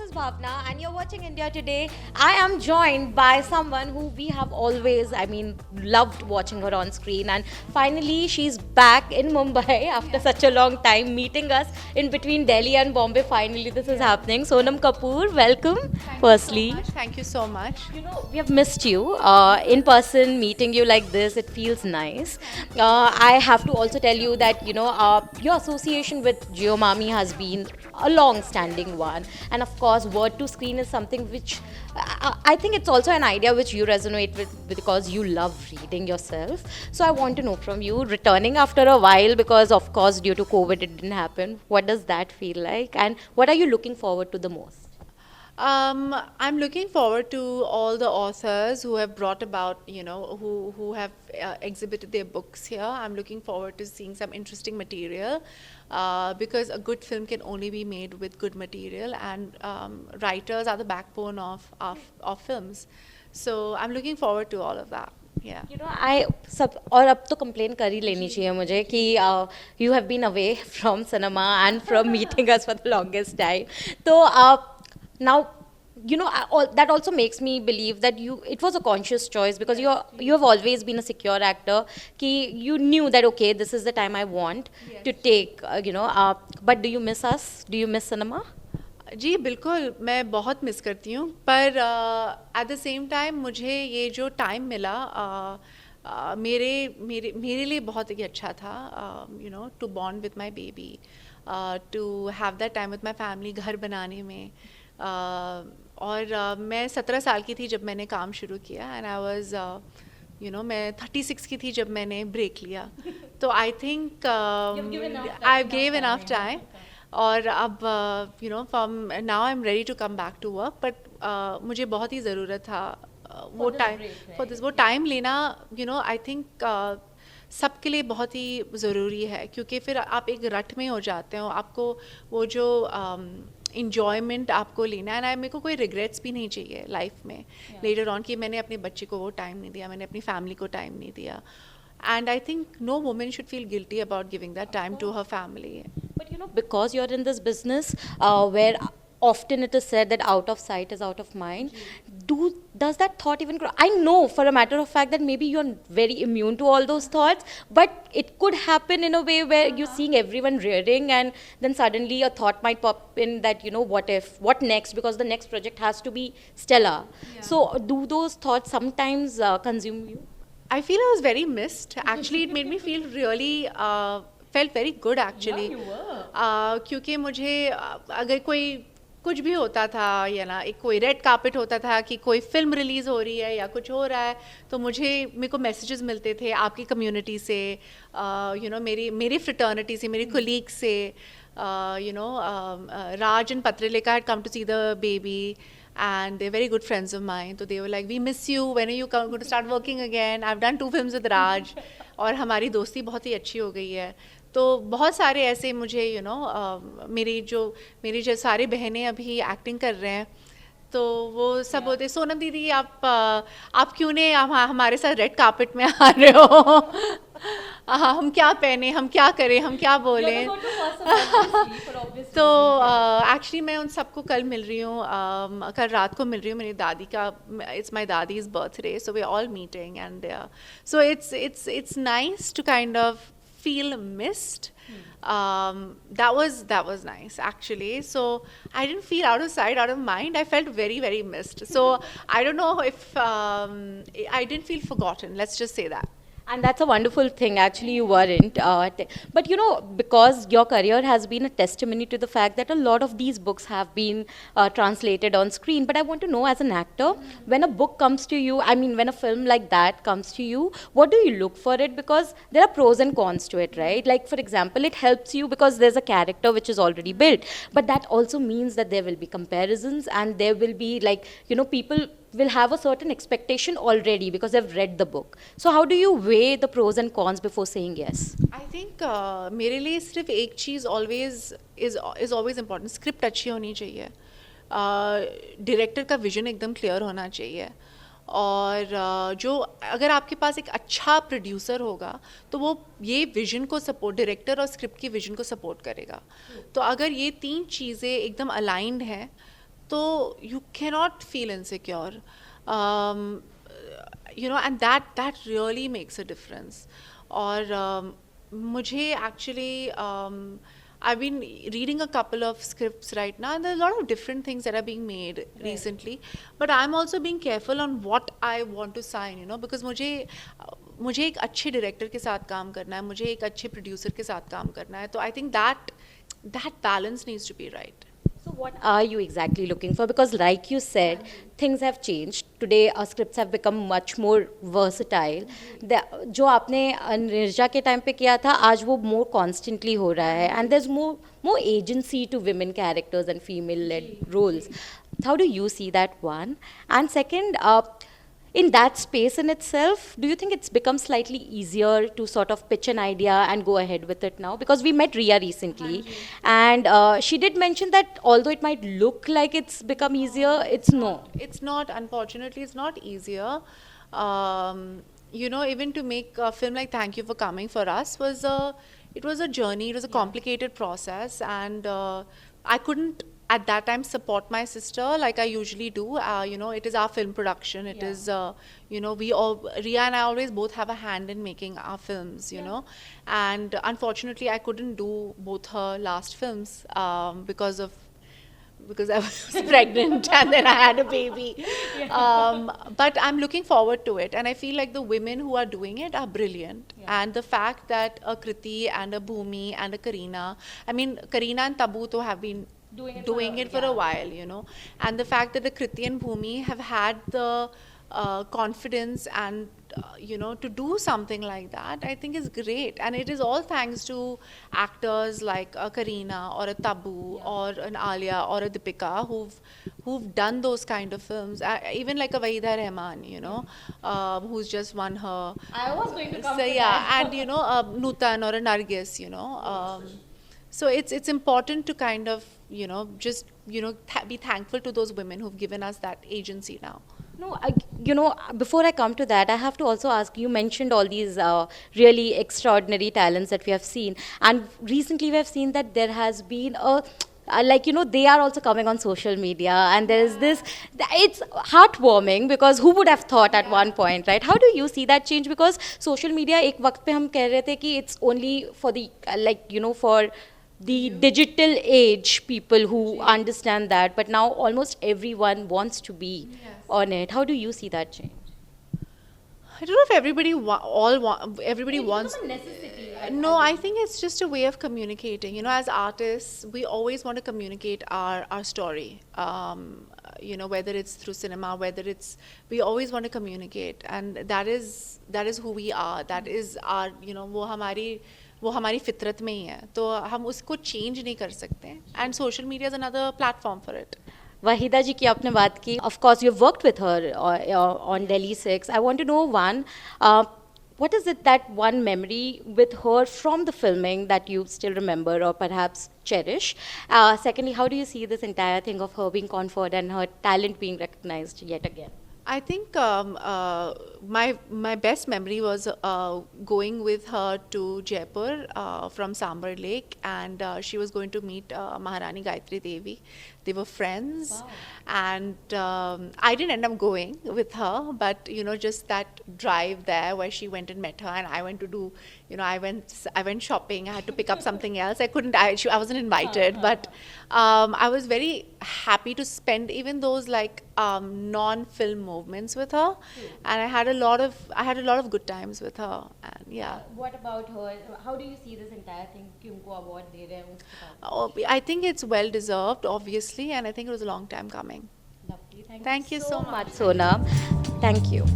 is Bhavna, and you're watching India Today. I am joined by someone who we have always, loved watching her on screen. And finally, she's back in Mumbai after such a long time, meeting us in between Delhi and Bombay. Finally, this is happening. Sonam Kapoor, welcome, firstly. Thank you so much. You know, we have missed you in person, meeting you like this. It feels nice. I have to also tell you that, your association with Geo Mami has been a long standing one. And of course, word to screen is something which I think it's also an idea which you resonate with because you love reading yourself. So I want to know from you, returning after a while, because of course, due to COVID, it didn't happen. What does that feel like? And what are you looking forward to the most? I'm looking forward to all the authors who have brought about, who have exhibited their books here. I'm looking forward to seeing some interesting material because a good film can only be made with good material, and writers are the backbone of films. So I'm looking forward to all of that. Yeah. You know, I सब और अब तो complain कर ही लेनी चाहिए मुझे कि you have been away from cinema and from meeting us for the longest time. तो now that also makes me believe that it was a conscious choice because you have always been a secure actor कि you knew that okay, this is the time I want to take but do you miss us? Do you miss cinema? जी बिल्कुल, मैं बहुत miss करती हूँ, पर at the same time मुझे ये जो टाइम मिला मेरे मेरे मेरे लिए बहुत ही अच्छा था, to bond with my baby, to have that time with my family, घर बनाने में। और मैं 17 साल की थी जब मैंने काम शुरू किया, एंड आई वाज मैं 36 की थी जब मैंने ब्रेक लिया। तो I think I gave enough time, और अब from now I am ready to come back to work, but मुझे बहुत ही ज़रूरत था वो टाइम फॉर दिस, वो टाइम लेना आई थिंक सबके लिए बहुत ही ज़रूरी है, क्योंकि फिर आप एक रट में हो जाते हो, आपको वो जो इंजॉयमेंट आपको लेना है ना, मेरे को कोई रिग्रेट्स भी नहीं चाहिए लाइफ में लेटर ऑन कि मैंने अपने बच्चे को वो टाइम नहीं दिया, मैंने अपनी फैमिली को टाइम नहीं दिया। And I think no woman should feel guilty about giving that time to her family. But because you're in this business where often it is said that out of sight is out of mind, does that thought even grow? I know for a matter of fact that maybe you're very immune to all those thoughts, but it could happen in a way where you're seeing everyone rearing and then suddenly a thought might pop in that, what next? Because the next project has to be stellar. Yeah. So do those thoughts sometimes consume you? I feel I was very missed. Actually, it made me feel really felt very good actually. Yeah, you were. क्योंकि मुझे अगर कोई कुछ भी होता था या ना, एक कोई रेड कार्पेट होता था कि कोई फिल्म रिलीज़ हो रही है या कुछ हो रहा है, तो मेरे को मैसेजेस मिलते थे आपकी कम्युनिटी से, मेरी फ्रेटर्निटी से, मेरे कोलीग से, Raj and Patralika had come to see the baby, and they're very good friends of mine. So they were like, we miss you, when are you going to start working again? I've done 2 films with Raj, और हमारी दोस्ती बहुत ही अच्छी हो गई है। तो बहुत सारे ऐसे मुझे मेरी जो सारे बहनें अभी एक्टिंग कर रहे हैं, तो वो सब बोलते, सोनम दीदी आप क्यों नहीं हमारे साथ रेड कार्पेट में आ रहे हो? हम क्या पहने, हम क्या करें, हम क्या बोलें? तो एक्चुअली मैं उन सबको कल मिल रही हूँ, कल रात को मिल रही हूँ, मेरी दादी का, इट्स माय दादीज birthday, so we are all meeting, and so it's nice to kind of feel missed. That was nice actually. So I didn't feel out of sight, out of mind. I felt very, very missed. So I don't know if I didn't feel forgotten. Let's just say that. And that's a wonderful thing. Actually, you weren't. But because your career has been a testimony to the fact that a lot of these books have been translated on screen. But I want to know, as an actor, when a book comes to you, when a film like that comes to you, what do you look for it? Because there are pros and cons to it, right? Like, for example, it helps you because there's a character which is already built. But that also means that there will be comparisons, and there will be, people will have a certain expectation already because they've read the book. So how do you weigh the pros and cons before saying yes? I think मेरे लिए सिर्फ एक चीज़ is always important. Script अच्छी होनी चाहिए, director का vision एकदम clear होना चाहिए, और जो अगर आपके पास एक अच्छा प्रोड्यूसर होगा तो वो ये विजन को सपोर्ट, डायरेक्टर और स्क्रिप्ट की विजन को सपोर्ट करेगा। तो अगर ये 3 चीज़ें एकदम अलाइंड हैं तो you cannot feel insecure. um, and that really makes a difference. और मुझे actually I've been reading a couple of scripts right now, and there are a lot of different things that are being made recently. But I'm also being careful on what I want to sign, because मुझे एक अच्छे director के साथ काम करना है, मुझे एक अच्छे प्रोड्यूसर के साथ काम करना है. तो I think that balance needs to be right. So what are you exactly looking for? Because like you said, things have changed. Today our scripts have become much more versatile. जो आपने निर्जा के time पे किया था, आज वो more constantly हो रहा है. And there's more agency to women characters and female-led roles. How do you see that, one? And second, in that space in itself, do you think it's become slightly easier to sort of pitch an idea and go ahead with it now? Because we met Ria recently, and she did mention that although it might look like it's become easier, it's no. It's not, unfortunately, it's not easier. Even to make a film like Thank You for Coming for us it was a journey, it was a complicated process, and I couldn't at that time support my sister like I usually do. It is our film production. It is, Ria and I always both have a hand in making our films, and unfortunately I couldn't do both her last films because I was pregnant and then I had a baby. But I'm looking forward to it, and I feel like the women who are doing it are brilliant. And the fact that a Kriti and a Bhumi and a Kareena, I mean, Kareena and Tabu to have been doing it for a while, and the fact that the Kriti and Bhumi have had the confidence and to do something like that, I think is great. And it is all thanks to actors like a Kareena or a Tabu or an Alia or a Deepika who've done those kind of films. Even like a Waheeda Rehman, who's just won her. I was going to come So to yeah, that. and Nutan or a Nargis, so it's important to kind of just be thankful to those women who've given us that agency now. No, before I come to that, I have to also ask, you mentioned all these really extraordinary talents that we have seen. And recently we have seen that there has been they are also coming on social media. And there is this, it's heartwarming because who would have thought at one point, right? How do you see that change? Because social media, ek waqt pe hum keh rahe the ki it's only for the, for the digital age people who understand that, but now almost everyone wants to be on it. How do you see that change? I don't know if everybody wants. become a necessity, right? No, I think it's just a way of communicating. As artists, we always want to communicate our story. Whether it's through cinema, we always want to communicate, and that is who we are. That is our, वो हमारी फितरत में ही है, तो हम उसको change नहीं कर सकते. And social media is another platform for it. Wahida ji की आपने बात की. Of course, you've worked with her on Delhi 6. I want to know, one, what is it, that one memory with her from the filming that you still remember or perhaps cherish? Secondly, how do you see this entire thing of her being conferred and her talent being recognized yet again? I think my best memory was going with her to Jaipur from Sambar Lake, and she was going to meet Maharani Gayatri Devi. They were friends. Wow. And I didn't end up going with her, but just that drive there where she went and met her, and I went to do, I went shopping. I had to pick up something else. I wasn't invited, but I was very happy to spend even those like non-film moments with her, and I had a lot of good times with her. And yeah. What about her? How do you see this entire thing? कि उनको award दे रहे हैं, उसके बाद? Oh, I think it's well deserved, obviously, and I think it was a long time coming. Lovely. Thank you so much. Sonam. Thank you.